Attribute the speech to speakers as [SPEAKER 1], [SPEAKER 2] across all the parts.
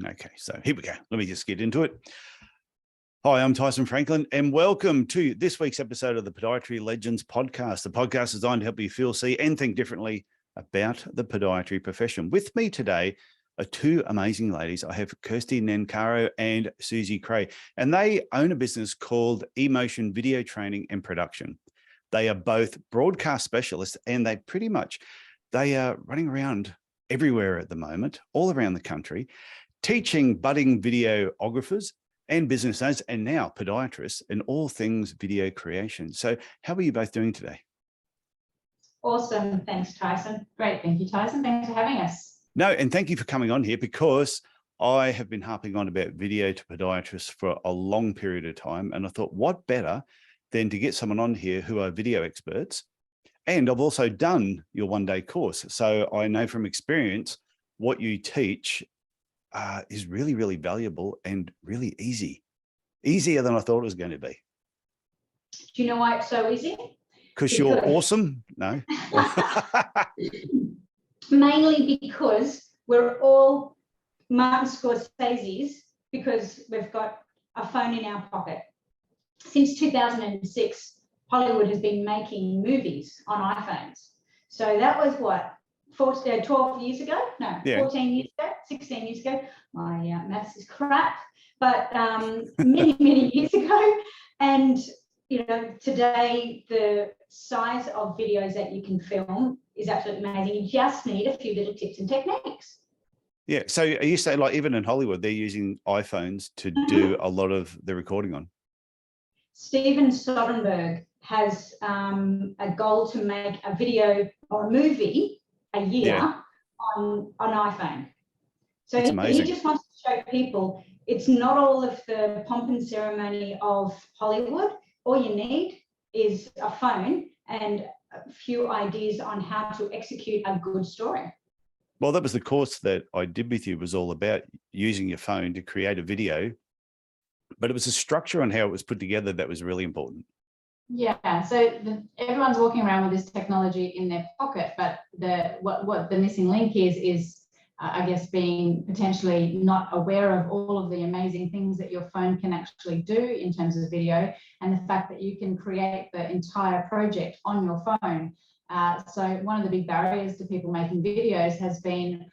[SPEAKER 1] Okay, so here we go. Let me just get into it. Hi, I'm Tyson Franklin, and welcome to this week's episode of the Podiatry Legends podcast. The podcast is designed to help you feel, see, and think differently about the podiatry profession. With me today are two amazing ladies. I have Kirsty Nancarrow and Suzie Cray, and they own a business called eMotion Video Training and Production. They are both broadcast specialists, and they are running around everywhere at the moment, all around the country, teaching budding videographers and business owners, and now podiatrists, in all things video creation. So how are you both doing today?
[SPEAKER 2] Awesome. Thanks, Tyson. Great. Thank you, Tyson. Thanks for having us.
[SPEAKER 1] No, and thank you for coming on here, because I have been harping on about video to podiatrists for a long period of time. And I thought, what better than to get someone on here who are video experts. And I've also done your one-day course. So I know from experience what you teach is really, really valuable and really easy. Easier than I thought it was going to be.
[SPEAKER 2] Do you know why it's so easy?
[SPEAKER 1] Because you're awesome? No.
[SPEAKER 2] Mainly because we're all Martin Scorsese's, because we've got a phone in our pocket. Since 2006, Hollywood has been making movies on iPhones. So that was what? 12 years ago? No, yeah. 14 years ago, 16 years ago. My maths is crap, but many, many years ago. And, you know, today the size of videos that you can film is absolutely amazing. You just need a few little tips and techniques.
[SPEAKER 1] Yeah. So are you saying, like, even in Hollywood, they're using iPhones to do a lot of the recording on? Steven
[SPEAKER 2] Soderbergh has a goal to make a video or a movie a year on iPhone. So he just wants to show people it's not all of the pomp and ceremony of Hollywood. All you need is a phone and a few ideas on how to execute a good story.
[SPEAKER 1] Well, that was the course that I did with you, was all about using your phone to create a video, but it was the structure on how it was put together that was really important.
[SPEAKER 3] Yeah, so everyone's walking around with this technology in their pocket, but what the missing link is I guess, being potentially not aware of all of the amazing things that your phone can actually do in terms of video, and the fact that you can create the entire project on your phone. So one of the big barriers to people making videos has been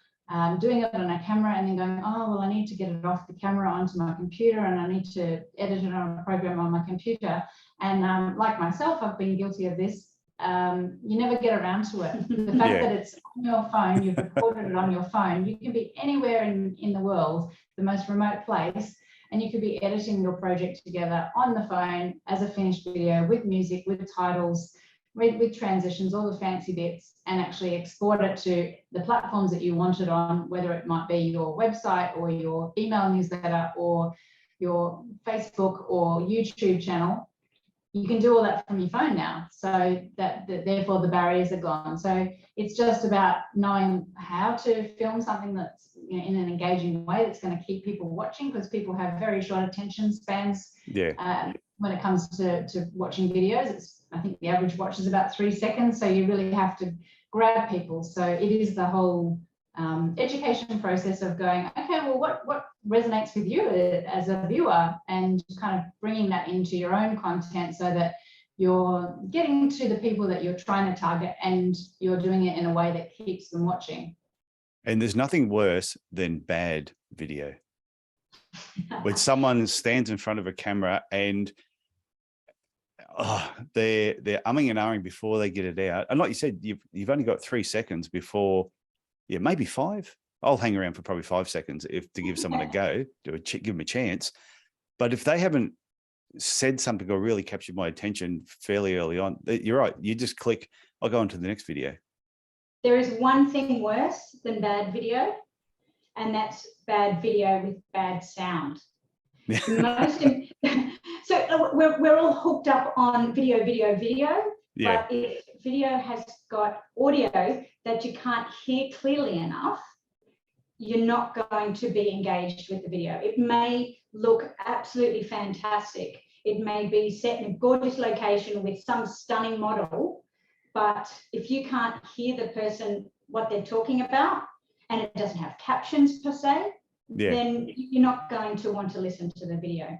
[SPEAKER 3] doing it on a camera and then going, oh, well, I need to get it off the camera onto my computer, and I need to edit it on a program on my computer. And like myself, I've been guilty of this. You never get around to it. The fact that it's on your phone, you've recorded it on your phone, you can be anywhere in the world, the most remote place, and you could be editing your project together on the phone as a finished video with music, with titles, with transitions, all the fancy bits, and actually export it to the platforms that you want it on, whether it might be your website or your email newsletter or your Facebook or YouTube channel. You can do all that from your phone now, so that therefore the barriers are gone. So it's just about knowing how to film something that's, you know, in an engaging way that's going to keep people watching, because people have very short attention spans. When it comes to watching videos, I think the average watch is about 3 seconds, so you really have to grab people. So it is the whole education process of going, okay, well, what resonates with you as a viewer, and kind of bringing that into your own content so that you're getting to the people that you're trying to target, and you're doing it in a way that keeps them watching.
[SPEAKER 1] And there's nothing worse than bad video. When someone stands in front of a camera and they're umming and ahhing before they get it out. And like you said, you've only got 3 seconds before, maybe 5. I'll hang around for probably 5 seconds to give someone a go, give them a chance. But if they haven't said something or really captured my attention fairly early on, you're right. You just click, I'll go on to the next video.
[SPEAKER 2] There is one thing worse than bad video, and that's bad video with bad sound. So we're all hooked up on video. But if video has got audio that you can't hear clearly enough, you're not going to be engaged with the video. It may look absolutely fantastic. It may be set in a gorgeous location with some stunning model, but if you can't hear the person, what they're talking about, and it doesn't have captions per se, then you're not going to want to listen to the video.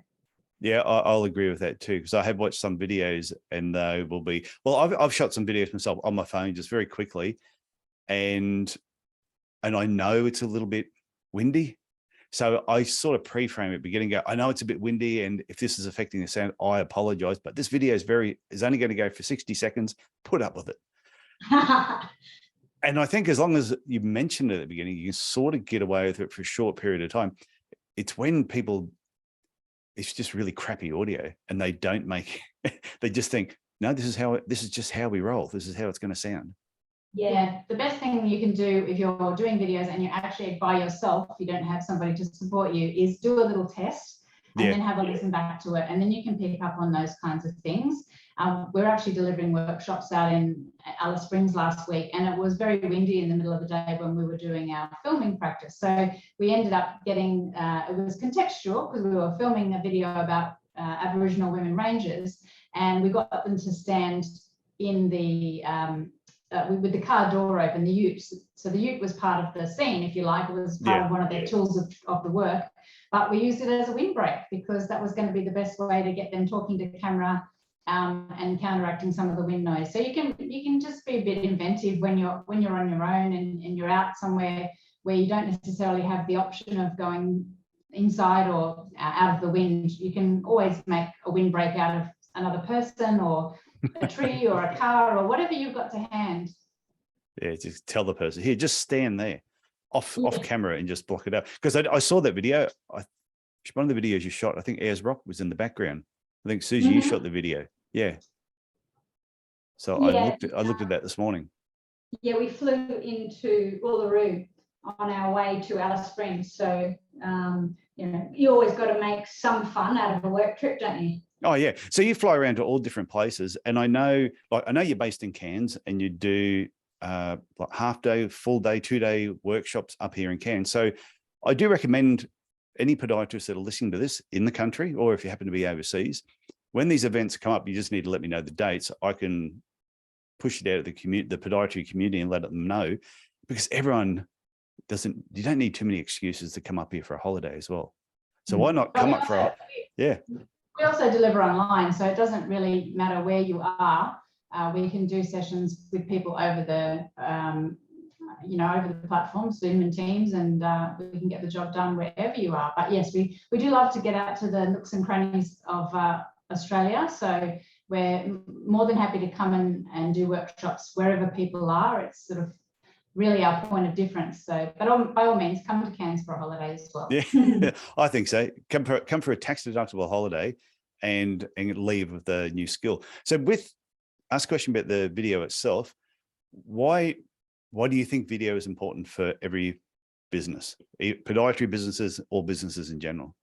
[SPEAKER 1] Yeah, I'll agree with that too, because I have watched some videos and they will be, well, I've shot some videos myself on my phone just very quickly, and I know it's a little bit windy. So I sort of pre-frame it beginning, go, I know it's a bit windy, and if this is affecting the sound, I apologize, but this video is only going to go for 60 seconds, put up with it. And I think as long as you mentioned it at the beginning, you can sort of get away with it for a short period of time. It's when people, it's just really crappy audio and they don't make, they just think, no, this is just how we roll. This is how it's going to sound.
[SPEAKER 3] Yeah, the best thing you can do if you're doing videos and you're actually by yourself, you don't have somebody to support you, is do a little test and then have a listen back to it. And then you can pick up on those kinds of things. We're actually delivering workshops out in Alice Springs last week, and it was very windy in the middle of the day when we were doing our filming practice. So we ended up getting, it was contextual because we were filming a video about Aboriginal women rangers, and we got them to stand in the, with the car door open, the ute. So the ute was part of the scene, if you like. It was part of one of their tools of the work, but we used it as a windbreak because that was going to be the best way to get them talking to camera and counteracting some of the wind noise. So you can just be a bit inventive when you're on your own and you're out somewhere where you don't necessarily have the option of going inside or out of the wind. You can always make a windbreak out of another person or a tree or a car or whatever you've got to hand.
[SPEAKER 1] Yeah, just tell the person, here, just stand there off camera and just block it out. Because I saw that video. One of the videos you shot, I think Ayers Rock was in the background. I think Suzie, you shot the video. Yeah. So I looked at that this morning. Yeah,
[SPEAKER 2] we flew into Uluru on our way to Alice Springs. So, you always got to make some fun out of a work trip, don't you?
[SPEAKER 1] Oh yeah. So you fly around to all different places, and I know you're based in Cairns, and you do like half day, full day, 2-day workshops up here in Cairns. So I do recommend any podiatrists that are listening to this in the country, or if you happen to be overseas, when these events come up, you just need to let me know the dates. I can push it out of the podiatry community and let them know, because everyone you don't need too many excuses to come up here for a holiday as well. So why not come up for
[SPEAKER 3] We also deliver online, so it doesn't really matter where you are. We can do sessions with people over the, over the platform, Zoom and Teams, and we can get the job done wherever you are. But yes, we do love to get out to the nooks and crannies of Australia. So we're more than happy to come and do workshops wherever people are. It's sort of really our point of difference. So, but by all means, come to Cairns for a holiday as well.
[SPEAKER 1] Yeah, I think so. Come for a tax deductible holiday and leave with a new skill. So ask a question about the video itself. Why do you think video is important for every business, podiatry businesses or businesses in general?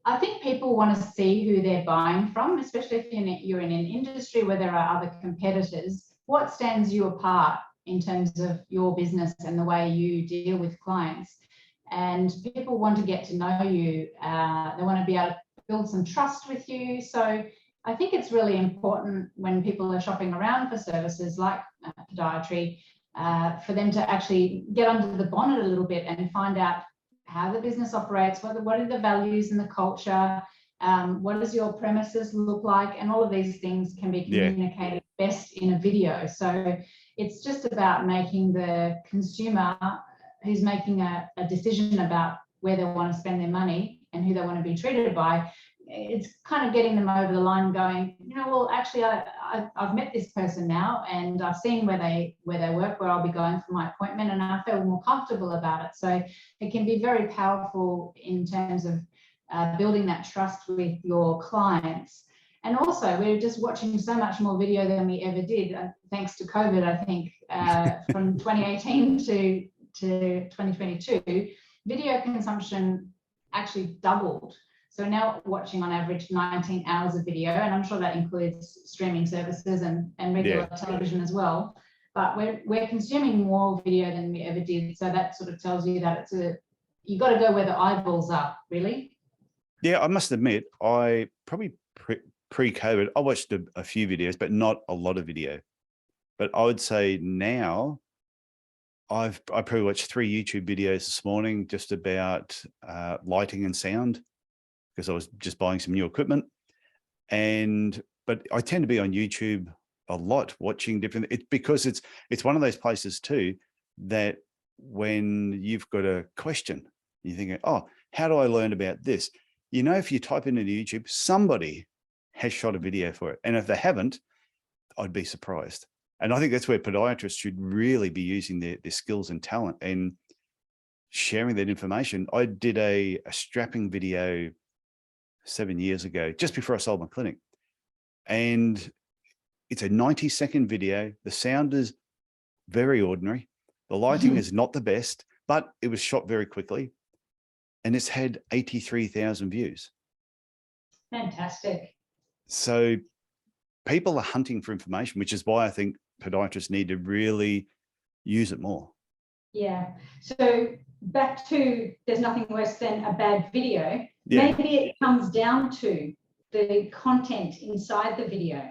[SPEAKER 3] I think people want to see who they're buying from, especially if you're in an industry where there are other competitors. What stands you apart in terms of your business and the way you deal with clients? And people want to get to know you. They want to be able to build some trust with you. So I think it's really important when people are shopping around for services like podiatry, for them to actually get under the bonnet a little bit and find out how the business operates, what are the values and the culture, what does your premises look like, and all of these things can be communicated best in a video. So it's just about making the consumer who's making a decision about where they want to spend their money and who they want to be treated by. It's kind of getting them over the line, going, well, actually, I've met this person now, and I've seen where they work, where I'll be going for my appointment, and I feel more comfortable about it. So it can be very powerful in terms of building that trust with your clients. And also, we're just watching so much more video than we ever did, thanks to COVID. I think from 2018 to 2022, video consumption actually doubled. So now watching on average 19 hours of video, and I'm sure that includes streaming services and regular television as well. But we're consuming more video than we ever did. So that sort of tells you that you got to go where the eyeballs are, really.
[SPEAKER 1] Yeah, I must admit, I probably pre-COVID, I watched a few videos, but not a lot of video. But I would say now I probably watched 3 YouTube videos this morning just about lighting and sound, because I was just buying some new equipment. But I tend to be on YouTube a lot, watching different. It's because it's one of those places too that when you've got a question, you're thinking, oh, how do I learn about this? You know, if you type into YouTube, somebody has shot a video for it, and if they haven't, I'd be surprised. And I think that's where podiatrists should really be using their skills and talent and sharing that information. I did a strapping video 7 years ago, just before I sold my clinic. And it's a 90-second video. The sound is very ordinary. The lighting is not the best, but it was shot very quickly. And it's had 83,000 views.
[SPEAKER 2] Fantastic.
[SPEAKER 1] So people are hunting for information, which is why I think podiatrists need to really use it more.
[SPEAKER 2] Yeah. So back to, there's nothing worse than a bad video.
[SPEAKER 1] Yeah.
[SPEAKER 2] Maybe it comes down to the content inside the video.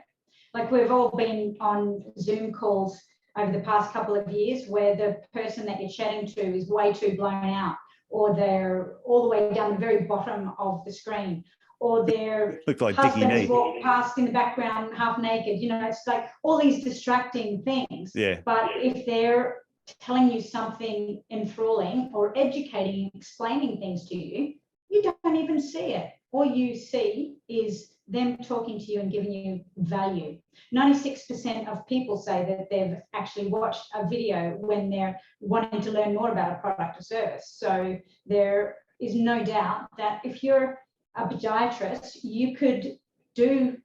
[SPEAKER 2] Like, we've all been on Zoom calls over the past couple of years where the person that you're chatting to is way too blown out, or they're all the way down the very bottom of the screen, or their
[SPEAKER 1] Look like
[SPEAKER 2] husband
[SPEAKER 1] Dickie
[SPEAKER 2] has walked past in the background half naked. You know, it's like all these distracting things.
[SPEAKER 1] Yeah.
[SPEAKER 2] But if they're telling you something enthralling or educating and explaining things to you, you don't even see it. All you see is them talking to you and giving you value. 96% of people say that they've actually watched a video when they're wanting to learn more about a product or service. So there is no doubt that if you're a podiatrist, you could do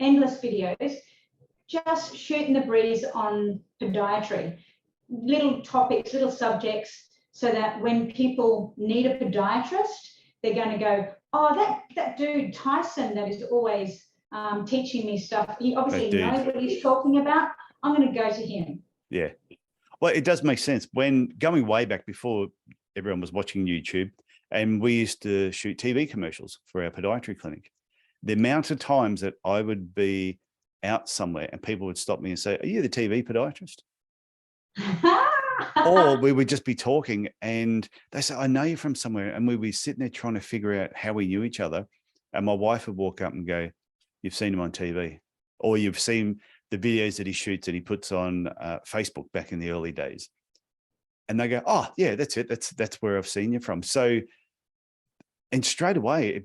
[SPEAKER 2] endless videos, just shooting the breeze on podiatry, little topics, little subjects, so that when people need a podiatrist, they're going to go, oh, that dude Tyson that is always teaching me stuff, he obviously knows what he's talking about. I'm going to go to him.
[SPEAKER 1] Yeah. Well, it does make sense. When going way back before everyone was watching YouTube, and we used to shoot TV commercials for our podiatry clinic, the amount of times that I would be out somewhere and people would stop me and say, are you the TV podiatrist? Or we would just be talking and they say, I know you from somewhere. And we'd be sitting there trying to figure out how we knew each other. And my wife would walk up and go, you've seen him on TV, or you've seen the videos that he shoots and he puts on Facebook back in the early days. And they go, oh yeah, that's it. That's where I've seen you from. So, and straight away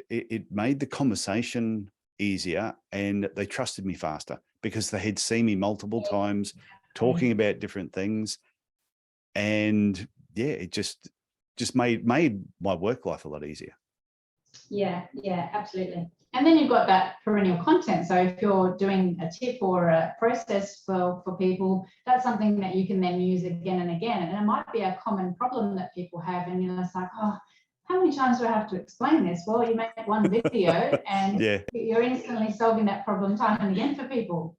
[SPEAKER 1] it made the conversation easier, and they trusted me faster because they had seen me multiple times talking about different things. And yeah, it just made my work life a lot easier.
[SPEAKER 2] Yeah, absolutely.
[SPEAKER 3] And then you've got that perennial content. So if you're doing a tip or a process for people, that's something that you can then use again and again. And it might be a common problem that people have. And you're just like, oh, how many times do I have to explain this? Well, you make one video and you're instantly solving that problem time and again for people.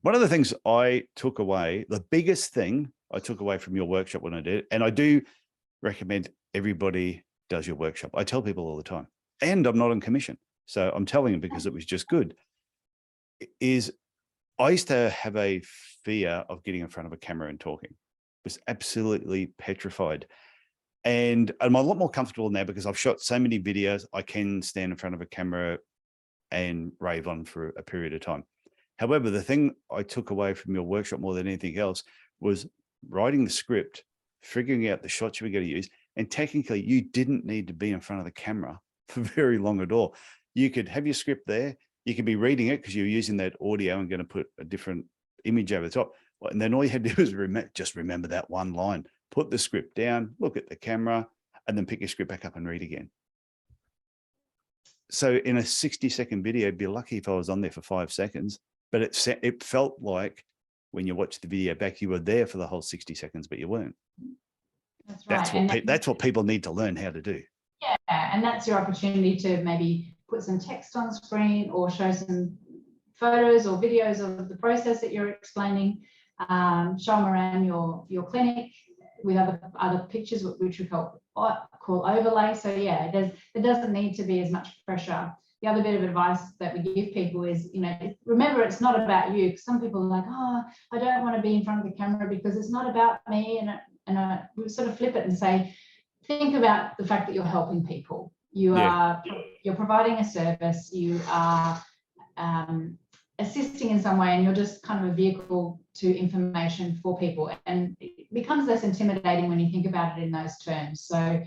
[SPEAKER 1] One of the things I took away, the biggest thing I took away from your workshop when I did it, and I do recommend everybody does your workshop. I tell people all the time, and I'm not on commission, so I'm telling them because it was just good, is I used to have a fear of getting in front of a camera and talking. I was absolutely petrified. And I'm a lot more comfortable now because I've shot so many videos. I can stand in front of a camera and rave on for a period of time. However, the thing I took away from your workshop more than anything else was writing the script, figuring out the shots you were going to use. And technically, you didn't need to be in front of the camera for very long at all. You could have your script there. You could be reading it because you're using that audio and going to put a different image over the top. And then all you had to do was just remember that one line, put the script down, look at the camera, and then pick your script back up and read again. So in a 60-second video, I'd be lucky if I was on there for 5 seconds. But it felt like when you watch the video back, you were there for the whole 60 seconds, but you weren't.
[SPEAKER 3] That's right.
[SPEAKER 1] That's what people need to learn how to do.
[SPEAKER 3] Yeah, and that's your opportunity to maybe put some text on screen or show some photos or videos of the process that you're explaining. Show them around your clinic with other pictures, which we call overlay. So yeah, there doesn't need to be as much pressure the other bit of advice that we give people is, remember, it's not about you. Some people are like, oh, I don't want to be in front of the camera because it's not about me. And we sort of flip it and say, think about the fact that you're helping people. You're providing a service. You are assisting in some way, and you're just kind of a vehicle to information for people. And it becomes less intimidating when you think about it in those terms. So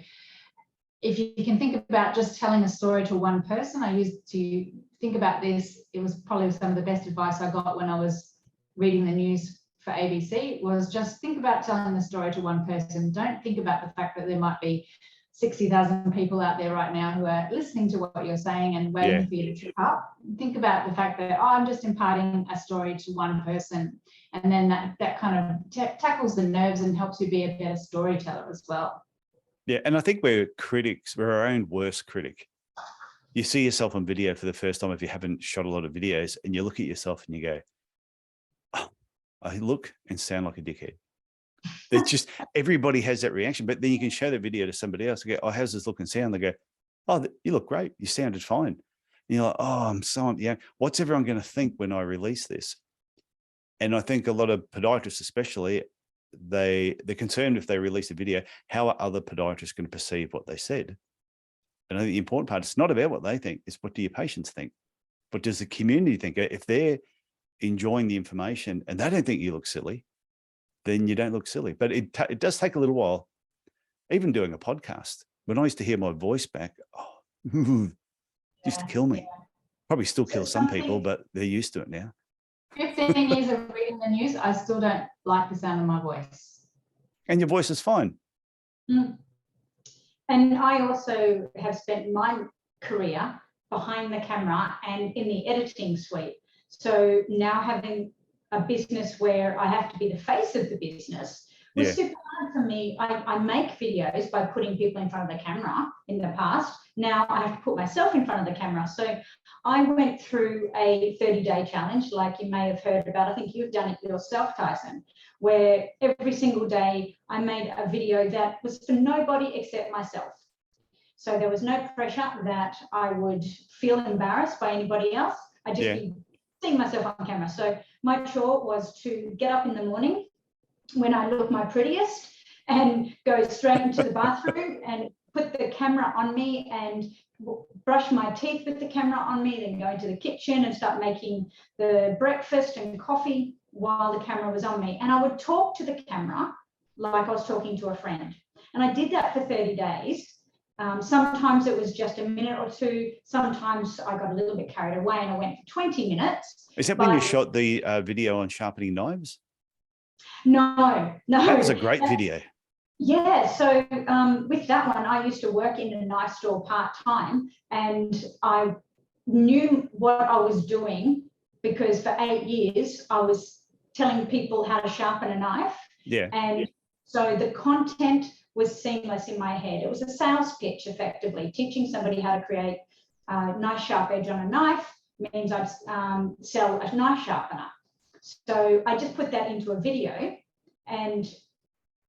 [SPEAKER 3] if you can think about just telling a story to one person, I used to think about this. It was probably some of the best advice I got when I was reading the news for ABC, was just think about telling the story to one person. Don't think about the fact that there might be 60,000 people out there right now who are listening to what you're saying and waiting for you to trip up. Think about the fact that, I'm just imparting a story to one person. And then that kind of tackles the nerves and helps you be a better storyteller as well.
[SPEAKER 1] Yeah, and I think we're critics. We're our own worst critic. You see yourself on video for the first time if you haven't shot a lot of videos, and you look at yourself and you go, oh, I look and sound like a dickhead. It's just, everybody has that reaction. But then you can show the video to somebody else and go, oh, how's this look and sound? They go, oh, you look great. You sounded fine. And you're like, oh, I'm so, what's everyone going to think when I release this? And I think a lot of podiatrists, especially, they're concerned if they release a video, how are other podiatrists going to perceive what they said? And I think the important part, it's not about what they think, it's what do your patients think? What does the community think? If they're enjoying the information and they don't think you look silly, then you don't look silly. But it does take a little while. Even doing a podcast, when I used to hear my voice back, used to kill me. Probably still kill some people, but they're used to it now.
[SPEAKER 3] 15 years of reading the news, I still don't like the sound of my voice.
[SPEAKER 1] And your voice is fine.
[SPEAKER 2] Mm. And I also have spent my career behind the camera and in the editing suite. So now having a business where I have to be the face of the business was super hard for me. I make videos by putting people in front of the camera in the past. Now I have to put myself in front of the camera. So I went through a 30-day challenge, like you may have heard about. I think you've done it yourself, Tyson, where every single day I made a video that was for nobody except myself. So there was no pressure that I would feel embarrassed by anybody else. I just be seeing myself on camera. So my chore was to get up in the morning when I look my prettiest and go straight into the bathroom and put the camera on me and brush my teeth with the camera on me, then go into the kitchen and start making the breakfast and coffee while the camera was on me. And I would talk to the camera like I was talking to a friend. And I did that for 30 days. Sometimes it was just a minute or two. Sometimes I got a little bit carried away and I went for 20 minutes.
[SPEAKER 1] Is that when you shot the video on sharpening knives?
[SPEAKER 2] No.
[SPEAKER 1] That was a great video.
[SPEAKER 2] Yeah, so with that one, I used to work in a knife store part-time, and I knew what I was doing because for 8 years I was telling people how to sharpen a knife.
[SPEAKER 1] Yeah.
[SPEAKER 2] And so the content was seamless in my head. It was a sales pitch, effectively. Teaching somebody how to create a nice sharp edge on a knife means I'd sell a knife sharpener. So I just put that into a video, and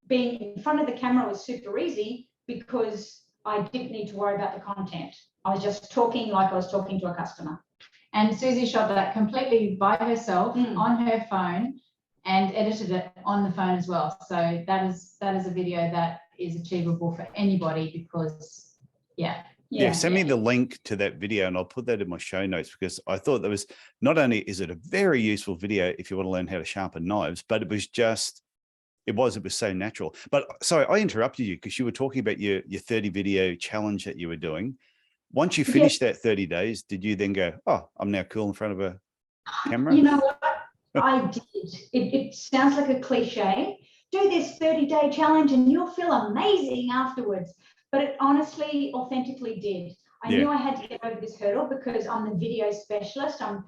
[SPEAKER 2] being in front of the camera was super easy because I didn't need to worry about the content. I was just talking like I was talking to a customer.
[SPEAKER 3] And Suzie shot that completely by herself on her phone and edited it on the phone as well. So that is a video that is achievable for anybody because,
[SPEAKER 1] send me the link to that video and I'll put that in my show notes, because I thought that was, not only is it a very useful video if you want to learn how to sharpen knives, but it was so natural. But sorry, I interrupted you because you were talking about your 30 video challenge that you were doing. Once you finished that 30 days, did you then go, oh, I'm now cool in front of a camera?
[SPEAKER 2] You know what? I did. It sounds like a cliche. Do this 30-day challenge and you'll feel amazing afterwards. But it honestly, authentically did. I knew I had to get over this hurdle because I'm the video specialist. I'm,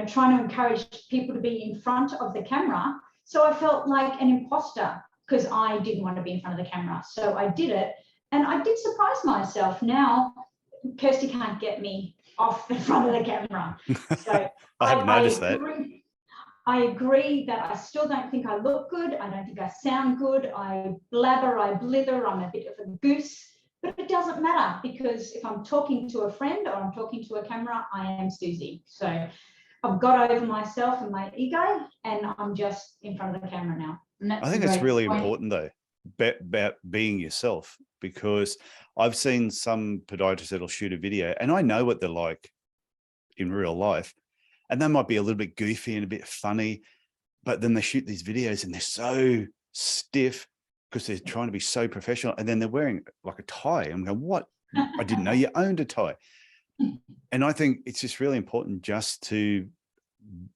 [SPEAKER 2] trying to encourage people to be in front of the camera. So I felt like an imposter because I didn't want to be in front of the camera. So I did it, and I did surprise myself. Now, Kirsty can't get me off the front of the camera. So
[SPEAKER 1] I haven't noticed that.
[SPEAKER 2] I agree that I still don't think I look good. I don't think I sound good. I blabber, I blither. I'm a bit of a goose, but it doesn't matter, because if I'm talking to a friend or I'm talking to a camera, I am Suzie. So I've got over myself and my ego, and I'm just in front of the camera now.
[SPEAKER 3] And
[SPEAKER 1] I think it's really important though, about being yourself, because I've seen some podiatrists that'll shoot a video and I know what they're like in real life, and they might be a little bit goofy and a bit funny, but then they shoot these videos and they're so stiff because they're trying to be so professional, and then they're wearing like a tie. I'm going, what? I didn't know you owned a tie. And I think it's just really important just to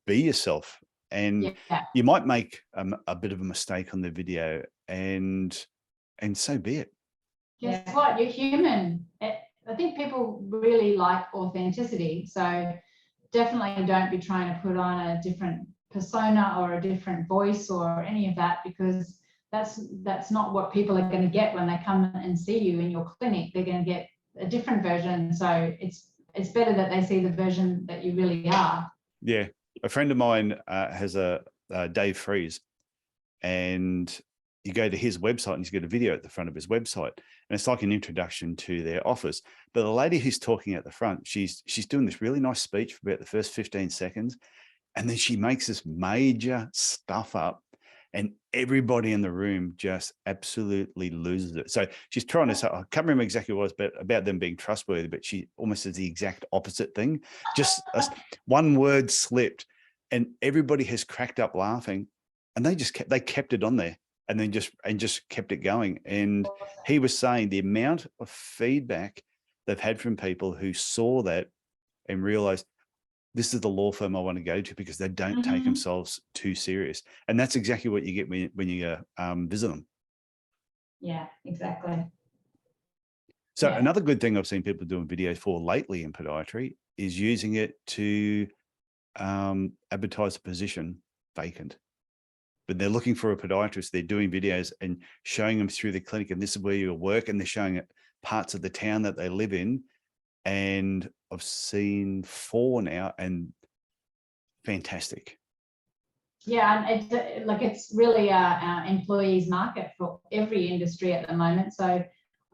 [SPEAKER 1] be yourself. And you might make a bit of a mistake on the video, and so be it.
[SPEAKER 3] Guess what? You're human. I think people really like authenticity. So definitely don't be trying to put on a different persona or a different voice or any of that, because that's not what people are going to get when they come and see you in your clinic. They're going to get a different version. So it's better that they see the version that you really are.
[SPEAKER 1] Yeah. A friend of mine has a Dave Freeze, and you go to his website and he's got a video at the front of his website, and it's like an introduction to their office. But the lady who's talking at the front, she's doing this really nice speech for about the first 15 seconds. And then she makes this major stuff up, and everybody in the room just absolutely loses it. So she's trying to say, I can't remember exactly what it was about them being trustworthy, but she almost says the exact opposite thing. Just one word slipped, and everybody has cracked up laughing, and they kept it on there, and then just kept it going. And he was saying the amount of feedback they've had from people who saw that and realized, this is the law firm I want to go to, because they don't take themselves too serious. And that's exactly what you get when you visit them.
[SPEAKER 2] Yeah, exactly.
[SPEAKER 1] So another good thing I've seen people doing videos for lately in podiatry is using it to advertise a position vacant. But they're looking for a podiatrist. They're doing videos and showing them through the clinic, and this is where you work, and they're showing it parts of the town that they live in. And I've seen 4 now, and fantastic.
[SPEAKER 3] Yeah, and it's really our employees market for every industry at the moment. So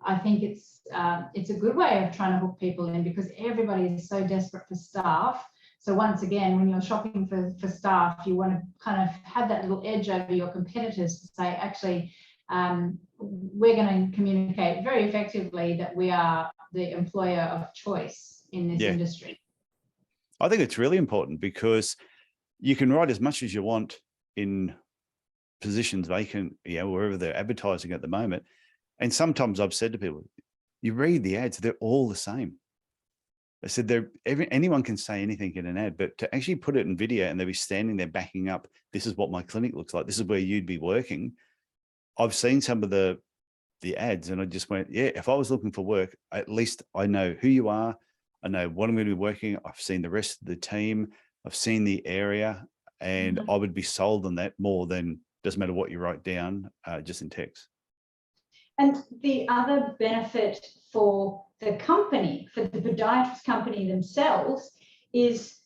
[SPEAKER 3] I think it's a good way of trying to hook people in, because everybody is so desperate for staff. So once again, when you're shopping for staff, you want to kind of have that little edge over your competitors to say, actually, we're going to communicate very effectively that we are the employer of choice in this industry.
[SPEAKER 1] I think it's really important, because you can write as much as you want in positions vacant, wherever they're advertising at the moment. And sometimes I've said to people, you read the ads, they're all the same. I said, anyone can say anything in an ad, but to actually put it in video and they'll be standing there backing up, this is what my clinic looks like, this is where you'd be working. I've seen some of the ads, and I just went, if I was looking for work, at least I know who you are. I know what I'm going to be working. I've seen the rest of the team. I've seen the area, and I would be sold on that more than, doesn't matter what you write down, just in text.
[SPEAKER 2] And the other benefit for the company, for the podiatrist company themselves, is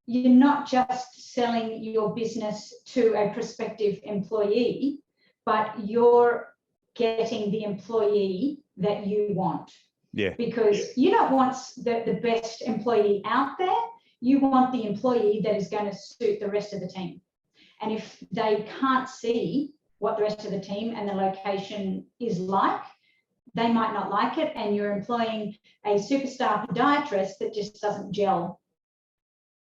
[SPEAKER 2] you're not just selling your business to a prospective employee, but you're getting the employee that you want. Yeah. Because you don't want the best employee out there. You want the employee that is going to suit the rest of the team. And if they can't see what the rest of the team and the location is like, they might not like it, and you're employing a superstar podiatrist that just doesn't gel.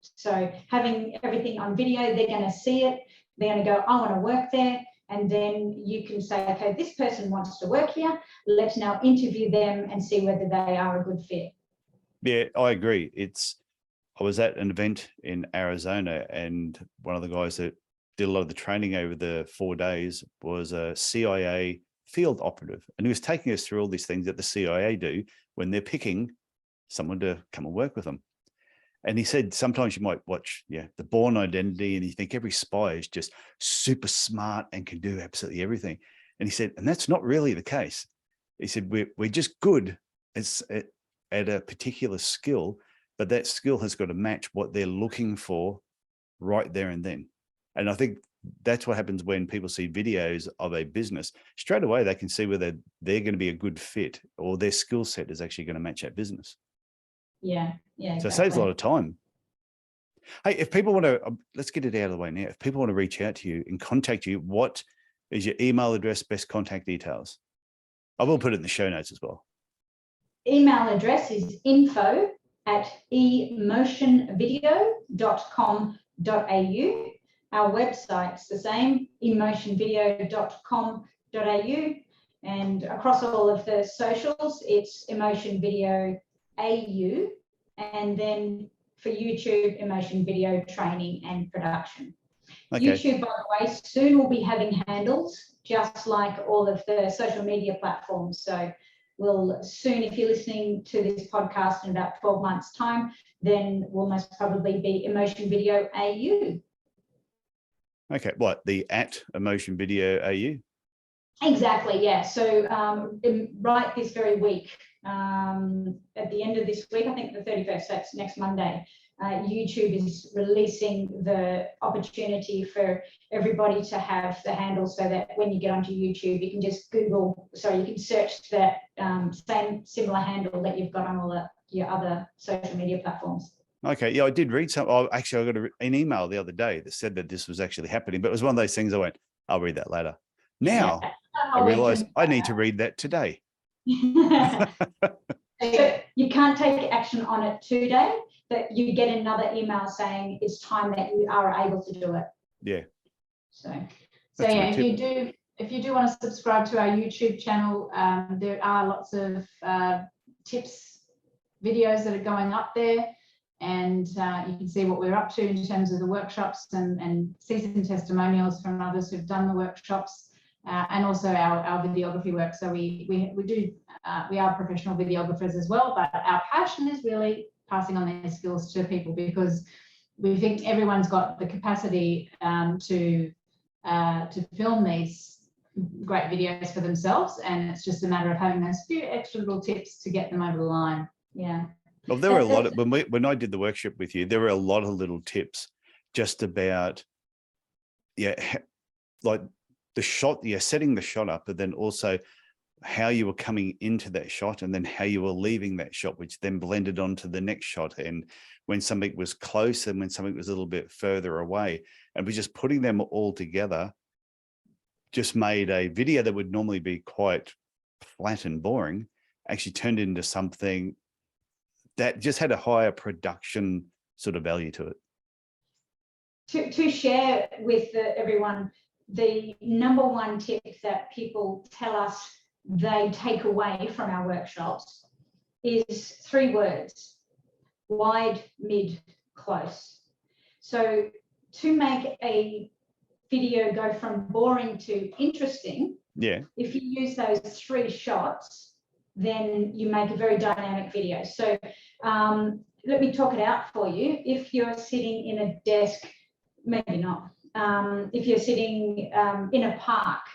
[SPEAKER 2] So having everything on video, they're going to see it. They're going to go, I want to work there. And then you can say, okay, this person wants to work here. Let's now interview them and see whether they are a good fit.
[SPEAKER 1] Yeah, I agree. I was at an event in Arizona, and one of the guys that did a lot of the training over the 4 days was a CIA field operative. And he was taking us through all these things that the CIA do when they're picking someone to come and work with them. And he said, sometimes you might watch, The Bourne Identity, and you think every spy is just super smart and can do absolutely everything. And he said, and that's not really the case. He said, we're just good at a particular skill, but that skill has got to match what they're looking for right there and then. And I think that's what happens when people see videos of a business. Straight away, they can see whether they're going to be a good fit or their skill set is actually going to match that business.
[SPEAKER 3] Yeah. Yeah.
[SPEAKER 1] So it saves a lot of time. Hey, if people want to, let's get it out of the way now. If people want to reach out to you and contact you, what is your email address, best contact details? I will put it in the show notes as well.
[SPEAKER 2] Email address is info@emotionvideo.com.au. Our website's the same, emotionvideo.com.au. And across all of the socials, it's Emotion Video AU. And then for YouTube, Emotion Video Training and Production. Okay. YouTube, by the way, soon will be having handles, just like all of the social media platforms. So we'll soon, if you're listening to this podcast in about 12 months' time, then we'll most probably be Emotion Video AU. Okay, what, the @Emotion Video AU? Exactly, yeah. So right this very week, at the end of this week, I think the 31st, that's next Monday, YouTube is releasing the opportunity for everybody to have the handle so that when you get onto YouTube, you can just you can search that similar handle that you've got on all your other social media platforms. Okay, yeah, I did read some. Oh, actually, I got an email the other day that said that this was actually happening, but it was one of those things I went, I'll read that later. Now, I realized I need to read that today. So you can't take action on it today, but you get another email saying it's time that you are able to do it. Yeah. So
[SPEAKER 3] yeah, if you do want to subscribe to our YouTube channel, there are lots of tips, videos that are going up there, and you can see what we're up to in terms of the workshops and see some testimonials from others who've done the workshops. And also our videography work. So we are professional videographers as well, but our passion is really passing on their skills to people, because we think everyone's got the capacity to film these great videos for themselves, and it's just a matter of having those few extra little tips to get them over the line. Yeah.
[SPEAKER 1] Well, there were a lot of, when I did the workshop with you, there were a lot of little tips just about, like the shot, setting the shot up, but then also how you were coming into that shot and then how you were leaving that shot, which then blended onto the next shot. And when something was close and when something was a little bit further away, and we just putting them all together just made a video that would normally be quite flat and boring, actually turned into something that just had a higher production sort of value to it.
[SPEAKER 2] To share with everyone, the number one tip that people tell us they take away from our workshops is 3 words: wide, mid, close. So to make a video go from boring to interesting, if you use those 3 shots, then you make a very dynamic video. So let me talk it out for you. If you're sitting in a desk, maybe not. If you're sitting in a park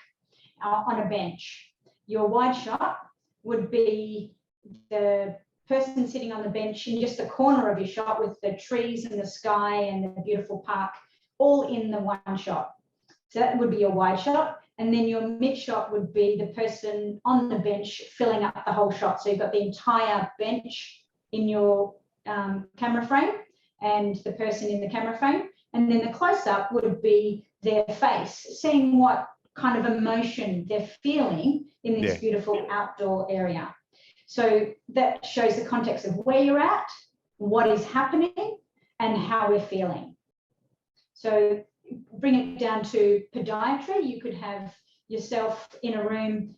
[SPEAKER 2] on a bench, your wide shot would be the person sitting on the bench in just the corner of your shot with the trees and the sky and the beautiful park all in the one shot. So that would be your wide shot. And then your mid shot would be the person on the bench filling up the whole shot. So you've got the entire bench in your camera frame and the person in the camera frame. And then the close-up would be their face, seeing what kind of emotion they're feeling in this beautiful outdoor area. So that shows the context of where you're at, what is happening, and how we're feeling. So bring it down to podiatry. You could have yourself in a room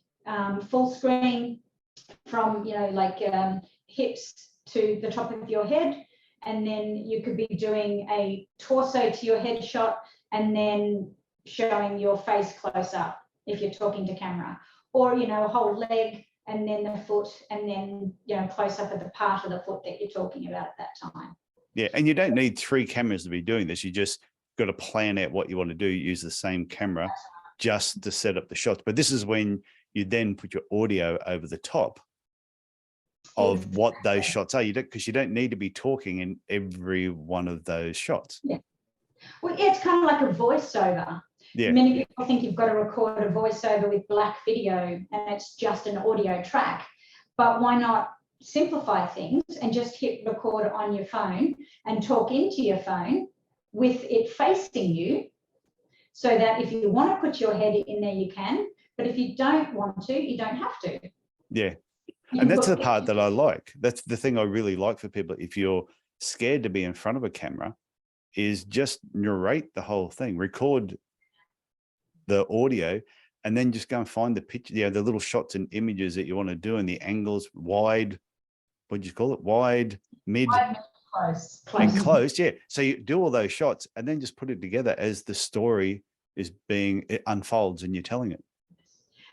[SPEAKER 2] full screen from, hips to the top of your head. And then you could be doing a torso to your head shot and then showing your face close up if you're talking to camera, or, a whole leg and then the foot and then, close up at the part of the foot that you're talking about at that time. Yeah. And you don't need 3 cameras to be doing this. You just got to plan out what you want to do. Use the same camera just to set up the shots. But this is when you then put your audio over the top of what those shots are. Because you don't need to be talking in every one of those shots. Yeah. Well, it's kind of like a voiceover.
[SPEAKER 1] Yeah.
[SPEAKER 2] Many people think you've got to record a voiceover with black video and it's just an audio track. But why not simplify things and just hit record on your phone and talk into your phone with it facing you, so that if you want to put your head in there, you can. But if you don't want to, you don't have to.
[SPEAKER 1] Yeah. And that's the part that I like. That's the thing I really like for people. If you're scared to be in front of a camera, is just narrate the whole thing, record the audio, and then just go and find the picture, the little shots and images that you want to do, and the angles, wide, what do you call it? Wide, mid,
[SPEAKER 3] Close.
[SPEAKER 1] and close. Yeah. So you do all those shots and then just put it together as the story it unfolds and you're telling it.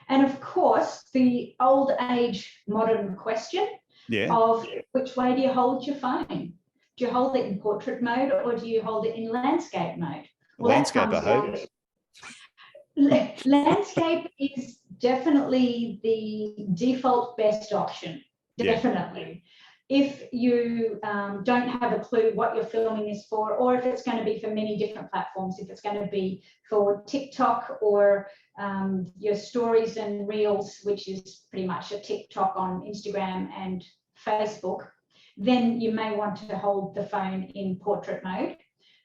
[SPEAKER 2] And of course, the old age modern question of which way do you hold your phone? Do you hold it in portrait mode or do you hold it in landscape mode? Well,
[SPEAKER 1] landscape, I hope.
[SPEAKER 2] Landscape is definitely the default best option. Definitely. If you don't have a clue what you're filming this for, or if it's going to be for many different platforms, if it's going to be for TikTok or your stories and reels, which is pretty much a TikTok on Instagram and Facebook, then you may want to hold the phone in portrait mode.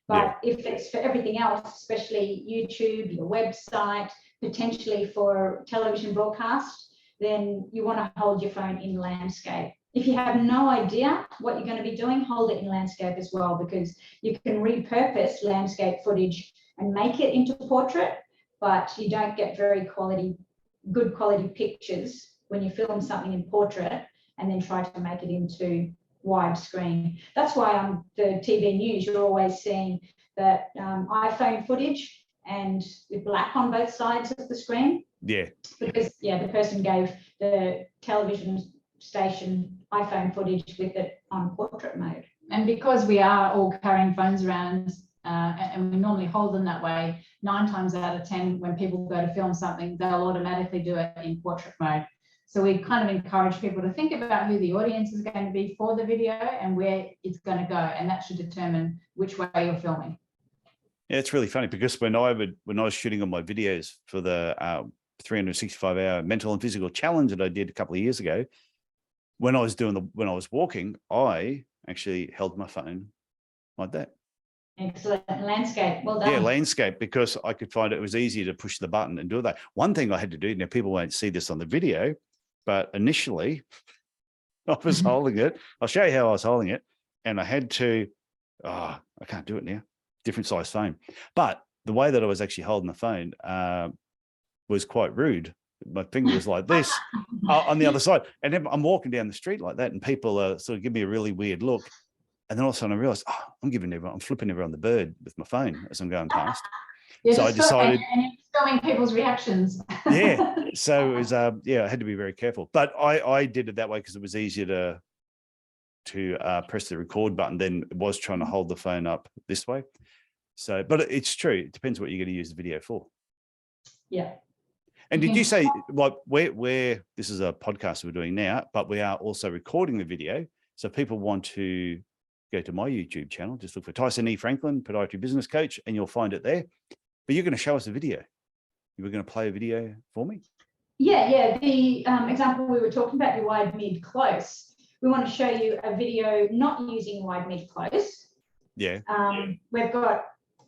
[SPEAKER 2] But if it's for everything else, especially YouTube, your website, potentially for television broadcast, then you want to hold your phone in landscape. If you have no idea what you're going to be doing, hold it in landscape as well, because you can repurpose landscape footage and make it into portrait, but you don't get good quality pictures when you film something in portrait and then try to make it into widescreen. That's why on the TV news, you're always seeing that iPhone footage and with black on both sides of the screen.
[SPEAKER 1] Yeah.
[SPEAKER 2] Because, the person gave the television station iPhone footage with it on portrait mode.
[SPEAKER 3] And because we are all carrying phones around and we normally hold them that way, 9 times out of 10, when people go to film something, they'll automatically do it in portrait mode. So we kind of encourage people to think about who the audience is going to be for the video and where it's going to go, and that should determine which way you're filming.
[SPEAKER 1] Yeah, it's really funny because when I was shooting on my videos for the 365-hour mental and physical challenge that I did a couple of years ago, when I was walking, I actually held my phone like that.
[SPEAKER 2] Excellent. Landscape. Well done.
[SPEAKER 1] Yeah, landscape, because I could find it was easier to push the button and do that. One thing I had to do, now people won't see this on the video, but initially I was holding it. I'll show you how I was holding it. And I had to, I can't do it now, different size phone. But the way that I was actually holding the phone was quite rude. My finger was like this on the other side. And then I'm walking down the street like that and people sort of give me a really weird look. And then all of a sudden I realized, I'm flipping everyone the bird with my phone as I'm going past. So I decided.
[SPEAKER 3] And you're filming people's reactions.
[SPEAKER 1] Yeah. So it was, I had to be very careful. But I did it that way because it was easier to press the record button than it was trying to hold the phone up this way. So, but it's true. It depends what you're going to use the video for.
[SPEAKER 2] Yeah.
[SPEAKER 1] And did you say, like, where this is a podcast we're doing now, but we are also recording the video. So if people want to go to my YouTube channel, just look for Tyson E. Franklin, Podiatry Business Coach, and you'll find it there. But you're going to show us a video. You were going to play a video for me?
[SPEAKER 2] Yeah. The example we were talking about, your wide, mid, close. We want to show you a video not using wide, mid, close.
[SPEAKER 1] Yeah.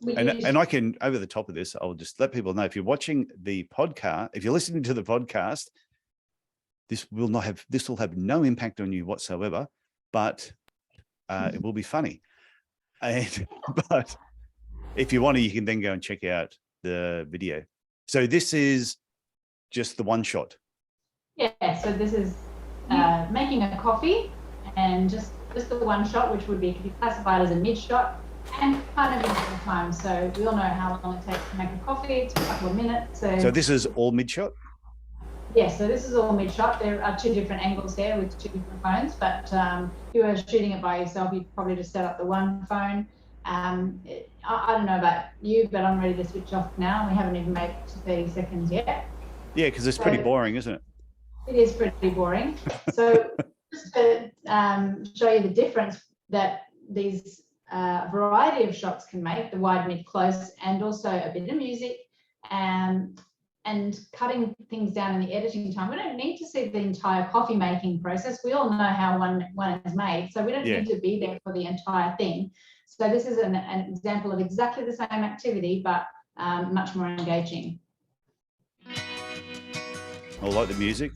[SPEAKER 2] And
[SPEAKER 1] I can, over the top of this, I'll just let people know, if you're watching the podcast, if you're listening to the podcast, this will have no impact on you whatsoever, but it will be funny. But if you want to, you can then go and check out the video. So this is just the one shot. Yeah,
[SPEAKER 3] so this is making a coffee, and just the one shot, which could be classified as a mid shot. And kind of in real time. So we all know how long it takes to make a coffee. It's a couple of minutes. So
[SPEAKER 1] this is all mid shot?
[SPEAKER 3] Yes, so this is all mid shot. There are 2 different angles there with 2 different phones, but if you were shooting it by yourself, you'd probably just set up the one phone. I don't know about you, but I'm ready to switch off now. We haven't even made it to 30 seconds yet.
[SPEAKER 1] Yeah, because it's pretty boring, isn't it?
[SPEAKER 3] It is pretty boring. So just to show you the difference that these variety of shots can make, the wide, mid, close, and also a bit of music and cutting things down in the editing time. We don't need to see the entire coffee making process. We all know how one is made, so we don't need to be there for the entire thing. So this is an example of exactly the same activity, but much more engaging.
[SPEAKER 1] I like the music.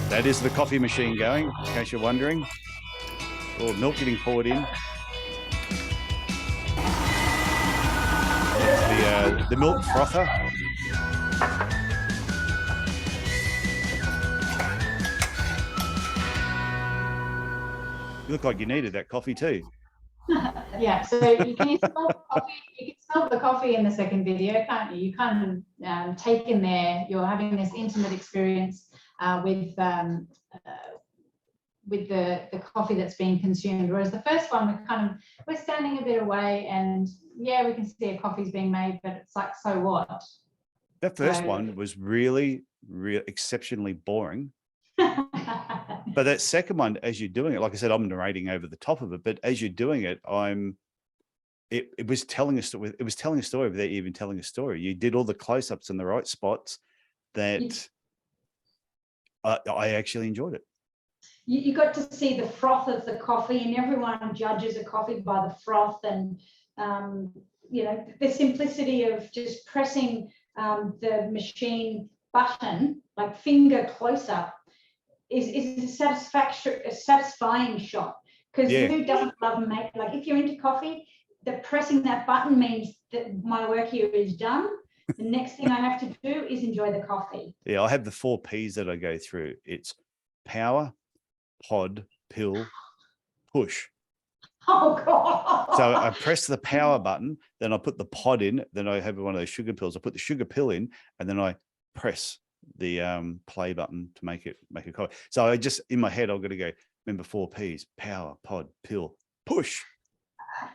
[SPEAKER 1] That is the coffee machine going, in case you're wondering. Or milk getting poured in. That's the milk frother. You look like you needed that coffee too.
[SPEAKER 3] Yeah, so you can smell the coffee. You can smell the coffee in the second video, can't you? You kind of take in there. You're having this intimate experience with the coffee that's being consumed. Whereas the first one, we're standing a bit away, and yeah, we can see a coffee's being made, but it's like, so what?
[SPEAKER 1] That first one was really exceptionally boring. But that second one, as you're doing it, like I said, I'm narrating over the top of it, but as you're doing it, it was telling a story. It was telling a story without even telling a story. You did all the close-ups in the right spots that I actually enjoyed it.
[SPEAKER 2] You got to see the froth of the coffee, and everyone judges a coffee by the froth, and the simplicity of just pressing the machine button, like finger close-up, is a satisfying shot, because who doesn't love like if you're into coffee, pressing that button means that my work here is done. The next thing I have to do is enjoy the coffee.
[SPEAKER 1] Yeah, I have the 4 Ps that I go through. It's power, pod, pill, push.
[SPEAKER 2] Oh God.
[SPEAKER 1] So I press the power button, then I put the pod in, then I have one of those sugar pills. I put the sugar pill in, and then I press the play button to make a coffee. So I just, in my head, I've got to go, remember 4 Ps: power, pod, pill, push.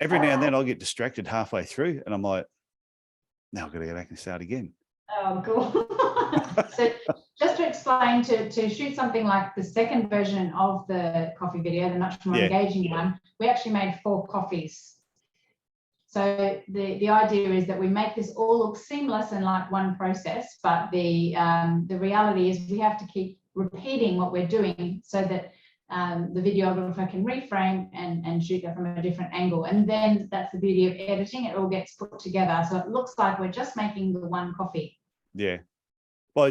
[SPEAKER 1] Every now and then I'll get distracted halfway through, and I'm like, now I've got to go back and start again.
[SPEAKER 2] Oh, God.
[SPEAKER 3] So just to explain, to shoot something like the second version of the coffee video, the much more engaging one, we actually made 4 coffees. So the idea is that we make this all look seamless and like one process, but the reality is we have to keep repeating what we're doing so that the videographer can reframe and shoot it from a different angle. And then that's the beauty of editing. It all gets put together. So it looks like we're just making the one coffee.
[SPEAKER 1] Yeah. Well,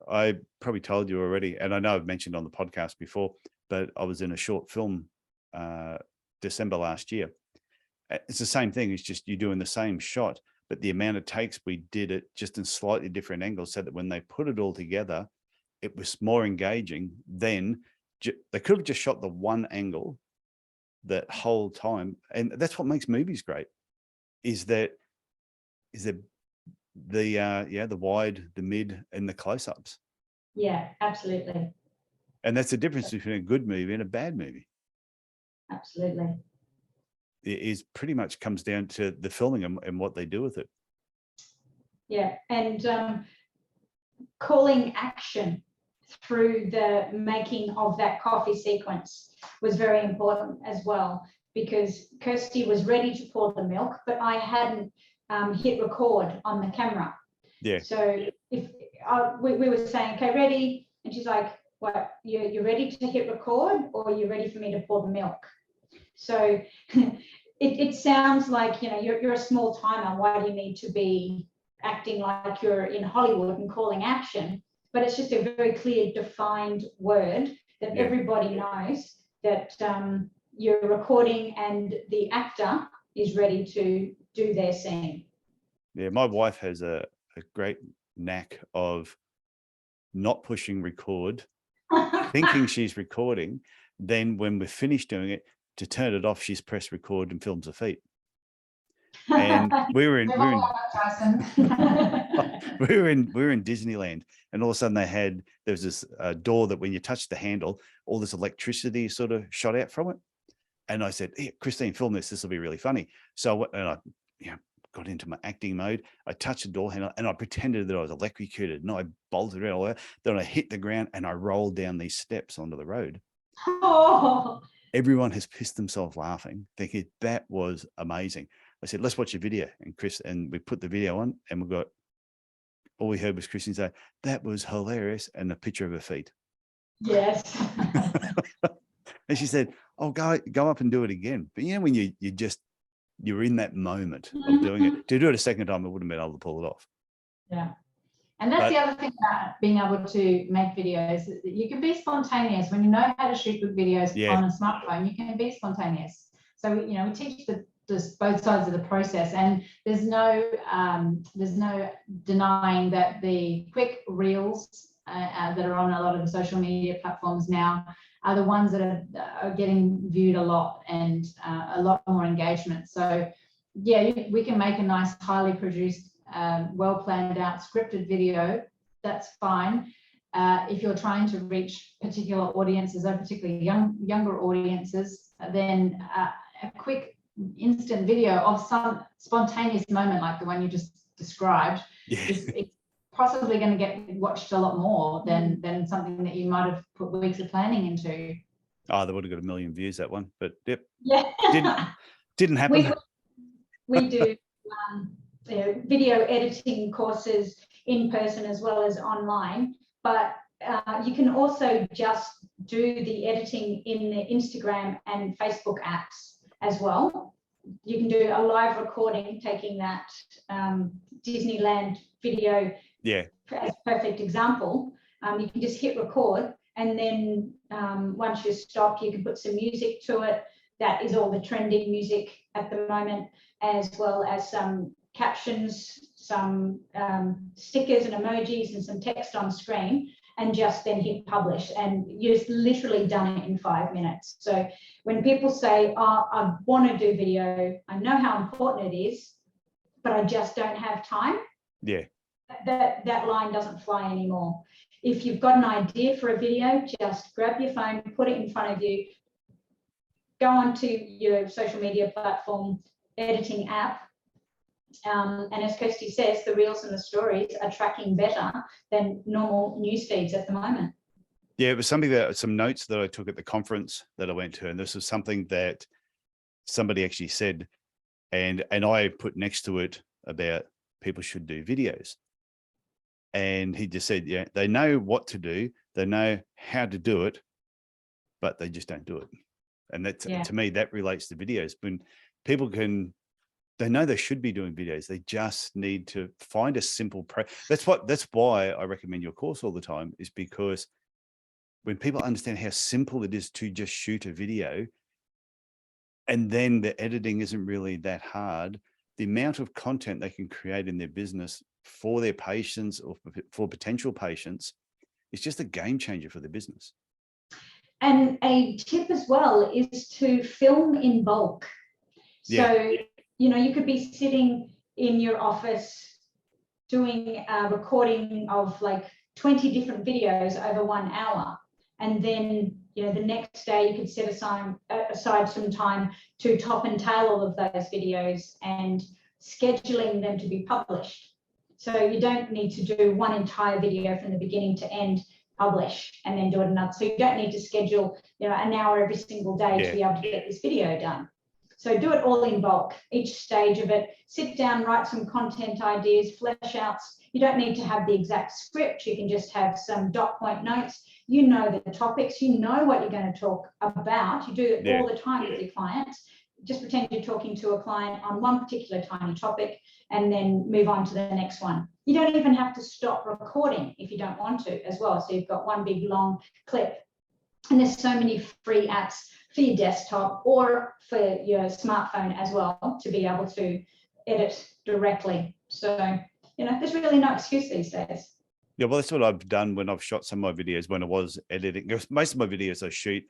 [SPEAKER 1] I probably told you already, and I know I've mentioned on the podcast before, but I was in a short film December last year. It's the same thing. It's just you're doing the same shot, but the amount of takes we did it just in slightly different angles, so that when they put it all together, it was more engaging than they could have just shot the one angle that whole time. And that's what makes movies great, is the wide, the mid, and the close-ups.
[SPEAKER 2] Yeah, absolutely.
[SPEAKER 1] And that's the difference between a good movie and a bad movie.
[SPEAKER 2] Absolutely.
[SPEAKER 1] It is pretty much comes down to the filming and what they do with it.
[SPEAKER 2] Yeah, and calling action through the making of that coffee sequence was very important as well, because Kirsty was ready to pour the milk, but I hadn't hit record on the camera. Yeah. So if we were saying, okay, ready, and she's like, what, you're ready to hit record, or you're ready for me to pour the milk? So it sounds like, you're a small timer. Why do you need to be acting like you're in Hollywood and calling action? But it's just a very clear, defined word that everybody knows that you're recording and the actor is ready to do their scene.
[SPEAKER 1] Yeah, my wife has a great knack of not pushing record, thinking she's recording. Then when we're finished doing it, to turn it off, she's pressed record and films her feet. And we were in Disneyland, and all of a sudden there was this door that when you touch the handle, all this electricity sort of shot out from it. And I said, hey, Christine, film this. This will be really funny. So I got into my acting mode. I touched the door handle and I pretended that I was electrocuted, and I bolted around all that. Then I hit the ground and I rolled down these steps onto the road.
[SPEAKER 2] Oh.
[SPEAKER 1] Everyone has pissed themselves laughing, thinking that was amazing. I said, let's watch a video. And we put the video on, and all we heard was Christine say, that was hilarious, and a picture of her feet.
[SPEAKER 2] Yes.
[SPEAKER 1] And she said, oh, go up and do it again. But when you're in that moment of doing it, to do it a second time, I wouldn't have been able to pull it off.
[SPEAKER 3] Yeah. And that's the other thing about being able to make videos. You can be spontaneous when you know how to shoot good videos on a smartphone. You can be spontaneous. So we teach both sides of the process, and there's no denying that the quick reels that are on a lot of the social media platforms now are the ones that are getting viewed a lot and a lot more engagement. So we can make a nice, highly produced, well planned out scripted video. That's fine. If you're trying to reach particular audiences, or particularly younger audiences, then a quick instant video of some spontaneous moment like the one you just described is possibly going to get watched a lot more than something that you might have put weeks of planning into. Oh,
[SPEAKER 1] they would have got 1 million views, that one, but
[SPEAKER 2] yeah,
[SPEAKER 1] didn't happen.
[SPEAKER 2] We do video editing courses in person as well as online, but you can also just do the editing in the Instagram and Facebook apps as well. You can do a live recording, taking that Disneyland video as a perfect example. You can just hit record, and then once you stop, you can put some music to it. That is all the trending music at the moment, as well as some captions, some stickers and emojis, and some text on screen, and just then hit publish, and you've literally done it in 5 minutes. So when people say, oh, I want to do video, I know how important it is, but I just don't have time. That line doesn't fly anymore. If you've got an idea for a video, just grab your phone, put it in front of you, go onto your social media platform editing app. And as Kirsty says, the reels and the stories are tracking better than normal news feeds at the moment.
[SPEAKER 1] Yeah, it was some notes that I took at the conference that I went to, and this was something that somebody actually said, and I put next to it about people should do videos. And he just said, they know what to do, they know how to do it, but they just don't do it. And that, to me, that relates to videos. When people they know they should be doing videos, they just need to find a simple that's why I recommend your course all the time, is because when people understand how simple it is to just shoot a video, and then the editing isn't really that hard, the amount of content they can create in their business for their patients or for potential patients is just a game changer for their business.
[SPEAKER 2] And a tip as well is to film in bulk. So, you could be sitting in your office doing a recording of like 20 different videos over 1 hour. And then, the next day you could set aside some time to top and tail all of those videos and scheduling them to be published. So you don't need to do one entire video from the beginning to end, publish, and then do it another. So you don't need to schedule, an hour every single day to be able to get this video done. So do it all in bulk, each stage of it. Sit down, write some content ideas, flesh outs. You don't need to have the exact script. You can just have some dot point notes. You know the topics. You know what you're going to talk about. You do it all the time with your clients. Just pretend you're talking to a client on one particular tiny topic, and then move on to the next one. You don't even have to stop recording if you don't want to as well. So you've got one big long clip. And there's so many free apps for your desktop or for your smartphone as well to be able to edit directly. So, there's really no excuse these days.
[SPEAKER 1] Yeah, well, that's what I've done when I've shot some of my videos when I was editing. Most of my videos I shoot,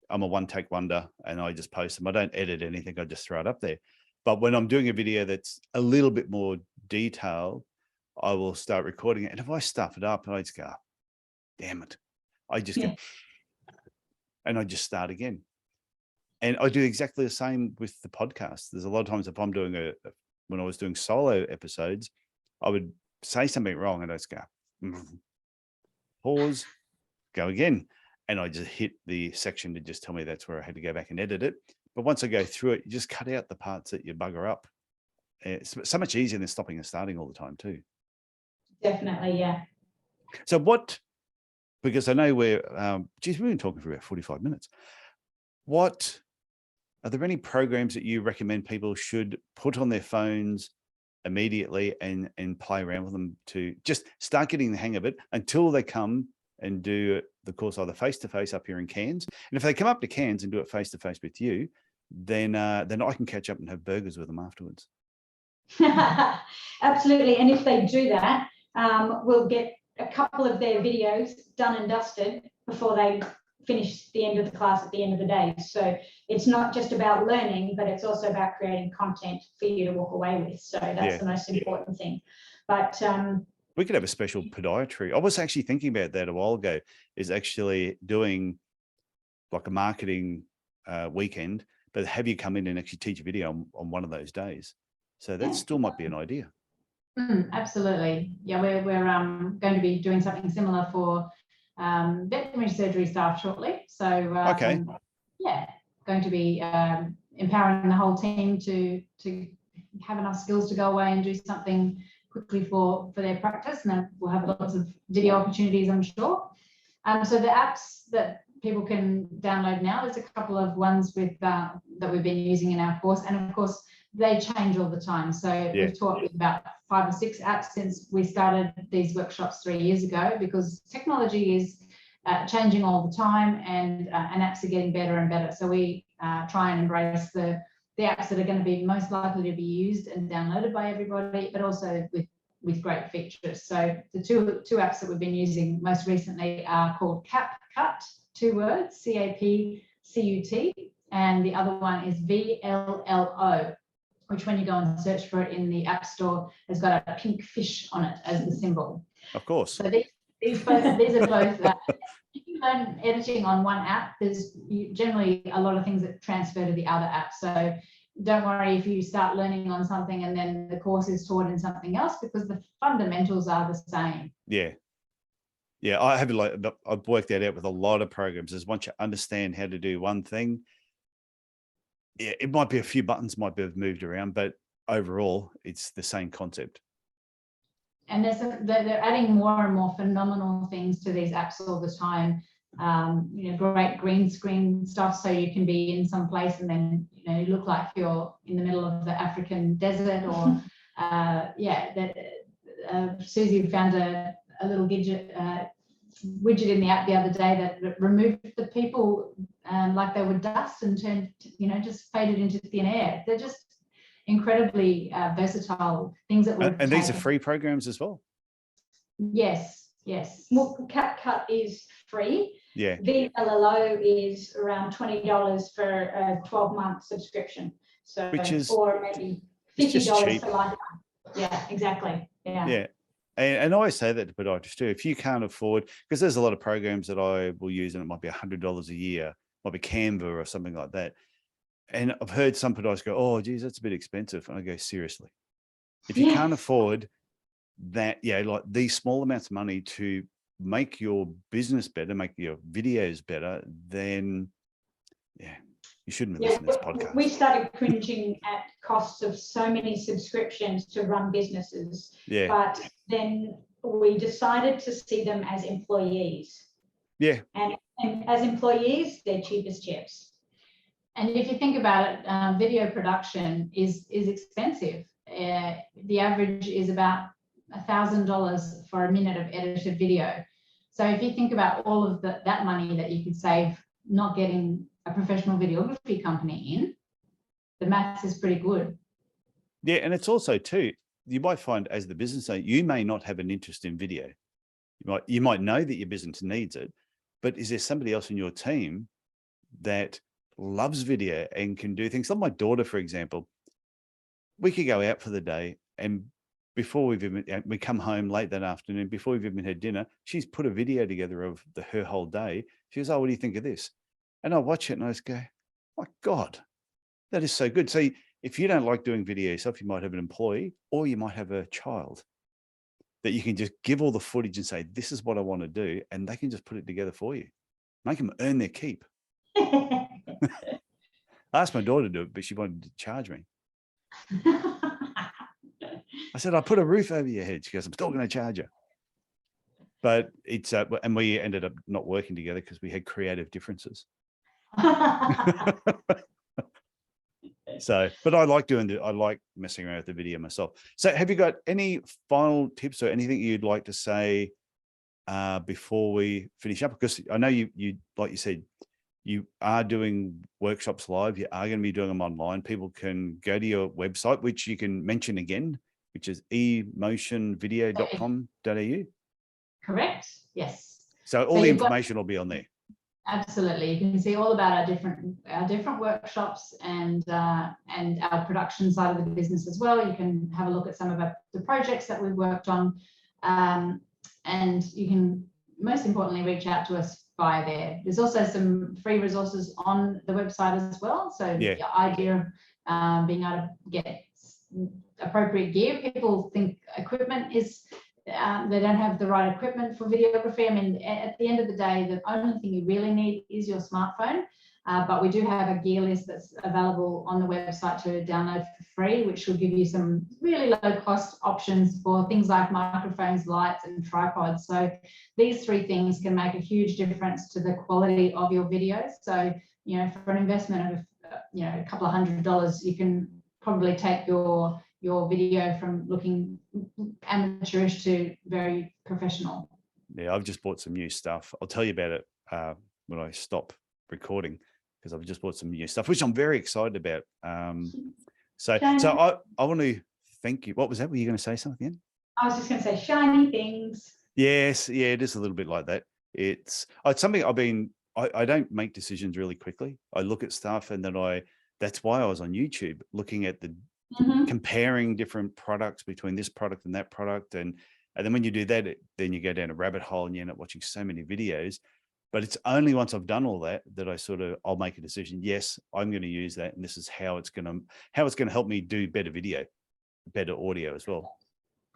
[SPEAKER 1] I'm a one-take wonder, and I just post them. I don't edit anything. I just throw it up there. But when I'm doing a video that's a little bit more detailed, I will start recording it. And if I stuff it up, I just go, damn it. I just go, and I just start again. And I do exactly the same with the podcast. There's a lot of times if I'm doing when I was doing solo episodes, I would say something wrong and I just go, pause, go again. And I just hit the section to just tell me that's where I had to go back and edit it. But once I go through it, you just cut out the parts that you bugger up. it's so much easier than stopping and starting all the time too.
[SPEAKER 2] Definitely, yeah.
[SPEAKER 1] So because I know we've been talking for about 45 minutes. Are there any programs that you recommend people should put on their phones immediately and play around with them to just start getting the hang of it until they come and do the course either face-to-face up here in Cairns? And if they come up to Cairns and do it face-to-face with you, then I can catch up and have burgers with them afterwards.
[SPEAKER 2] Absolutely. And if they do that, we'll get a couple of their videos done and dusted before they finish the end of the class at the end of the day. So it's not just about learning, but it's also about creating content for you to walk away with. So that's the most important thing. But
[SPEAKER 1] we could have a special podiatry. I was actually thinking about that a while ago, is actually doing like a marketing weekend, but have you come in and actually teach a video on one of those days. So that still might be an idea.
[SPEAKER 3] Absolutely. Yeah, we're going to be doing something similar for veterinary surgery staff shortly. So going to be empowering the whole team to have enough skills to go away and do something quickly for their practice, and then we'll have lots of video opportunities, I'm sure. So the apps that people can download now, there's a couple of ones with that we've been using in our course, and of course they change all the time. So we've taught with about 5 or 6 apps since we started these workshops 3 years ago, because technology is changing all the time, and apps are getting better and better. So we try and embrace the apps that are going to be most likely to be used and downloaded by everybody, but also with great features. So the two apps that we've been using most recently are called CapCut, 2 words, CAPCUT, and the other one is VLLO, which when you go and search for it in the App Store, has got a pink fish on it as the symbol.
[SPEAKER 1] Of course.
[SPEAKER 3] So these are both. If you learn editing on one app, there's generally a lot of things that transfer to the other app. So don't worry if you start learning on something and then the course is taught in something else, because the fundamentals are the same.
[SPEAKER 1] Yeah. I've worked that out with a lot of programs. Is once you understand how to do one thing, it might be a few buttons might be moved around, but overall it's the same concept.
[SPEAKER 3] And they're adding more and more phenomenal things to these apps all the time. Great green screen stuff, so you can be in some place and then you look like you're in the middle of the African desert. Or Suzie found a little widget in the app the other day that removed the people like they were dust and turned, just faded into thin air. They're just incredibly versatile things that we've
[SPEAKER 1] and these are free programs as well.
[SPEAKER 3] Yes.
[SPEAKER 2] Well, CapCut is free.
[SPEAKER 1] Yeah.
[SPEAKER 2] VLLO is around $20 for a 12-month subscription. So or maybe $50 for lifetime. Yeah, exactly. Yeah.
[SPEAKER 1] And I always say that to podiatrists too. If you can't afford, because there's a lot of programs that I will use, and it might be $100 a year, might be Canva or something like that. And I've heard some podiatrists go, "Oh, geez, that's a bit expensive." And I go, seriously, if you can't afford that, like these small amounts of money to make your business better, make your videos better, then you shouldn't be listening to this podcast.
[SPEAKER 2] We started cringing at costs of so many subscriptions to run businesses, but then we decided to see them as employees. And as employees, they're cheap as chips.
[SPEAKER 3] And if you think about it, video production is expensive. The average is about $1,000 for a minute of edited video. So if you think about all of that money that you could save not getting a professional videography company in, the maths is pretty good.
[SPEAKER 1] Yeah, and it's also too, you might find as the business owner, you may not have an interest in video. You might know that your business needs it, but is there somebody else in your team that loves video and can do things? Like my daughter, for example, we could go out for the day, and before we come home late that afternoon, before we've even had dinner, she's put a video together of her whole day. She goes, "Oh, what do you think of this?" And I watch it and I just go, "My God, that is so good." So if you don't like doing video yourself, you might have an employee, or you might have a child that you can just give all the footage and say, "This is what I want to do," and they can just put it together for you. Make them earn their keep. I asked my daughter to do it, but she wanted to charge me. I said, I put a roof over your head. She goes, I'm still going to charge you. But it's, and we ended up not working together because we had creative differences. So, but I like I like messing around with the video myself. So have you got any final tips or anything you'd like to say before we finish up? Because I know you, like you said, you are doing workshops live. You are going to be doing them online. People can go to your website, which you can mention again, which is emotionvideo.com.au.
[SPEAKER 3] Correct. Yes.
[SPEAKER 1] So all the information will be on there.
[SPEAKER 3] Absolutely. You can see all about our different workshops and our production side of the business as well. You can have a look at some of the projects that we've worked on, and you can most importantly reach out to us via there. There's also some free resources on the website as well. So the idea of being able to get appropriate gear. People think equipment is they don't have the right equipment for videography. I mean, at the end of the day, the only thing you really need is your smartphone. But we do have a gear list that's available on the website to download for free, which will give you some really low cost options for things like microphones, lights, and tripods. So these three things can make a huge difference to the quality of your videos. So, you know, for an investment of, you know, a couple of $100, you can probably take your video from looking amateurish to very professional.
[SPEAKER 1] Yeah, I've just bought some new stuff. I'll tell you about it when I stop recording, because I've just bought some new stuff, which I'm very excited about. So I want to thank you. What was that? Were you going to say something again?
[SPEAKER 2] I was just going to say shiny things.
[SPEAKER 1] Yes, yeah, it is a little bit like that. It's something I don't make decisions really quickly. I look at stuff and then that's why I was on YouTube looking at the comparing different products between this product and that product. And then when you do that, then you go down a rabbit hole and you end up watching so many videos. But it's only once I've done all that I'll make a decision. Yes, I'm going to use that, and this is how it's going to help me do better video, better audio as well.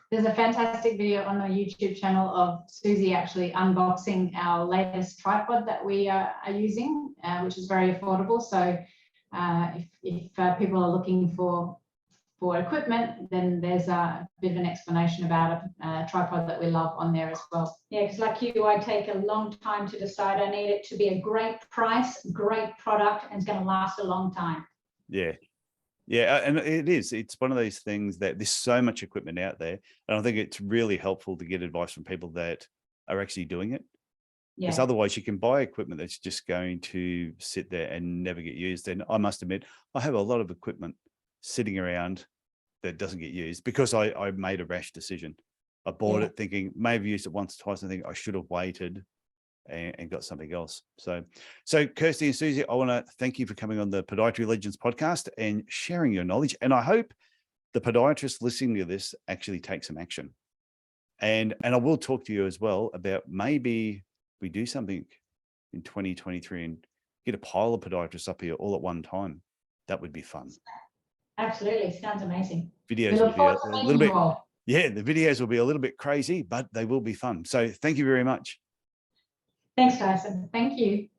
[SPEAKER 3] There's a fantastic video on my YouTube channel of Suzie actually unboxing our latest tripod that we are using, which is very affordable. So if people are looking for equipment, then there's a bit of an explanation about a tripod that we love on there as well.
[SPEAKER 2] Yeah, because like you, I take a long time to decide. I need it to be a great price, great product, and it's going to last a long time.
[SPEAKER 1] Yeah. Yeah, and it's one of those things that there's so much equipment out there, and I think it's really helpful to get advice from people that are actually doing it. Because otherwise you can buy equipment that's just going to sit there and never get used. And I must admit, I have a lot of equipment sitting around that doesn't get used because I made a rash decision. I bought it thinking maybe used it once or twice, and I think I should have waited and got something else. So Kirsty and Suzie, I want to thank you for coming on the Podiatry Legends podcast and sharing your knowledge. And I hope the podiatrists listening to this actually take some action. And I will talk to you as well about maybe we do something in 2023 and get a pile of podiatrists up here all at one time. That would be fun.
[SPEAKER 2] Absolutely. Sounds amazing.
[SPEAKER 1] Videos will be a little bit, the videos will be a little bit crazy, but they will be fun. So thank you very much.
[SPEAKER 2] Thanks, Tyson.
[SPEAKER 3] Thank you.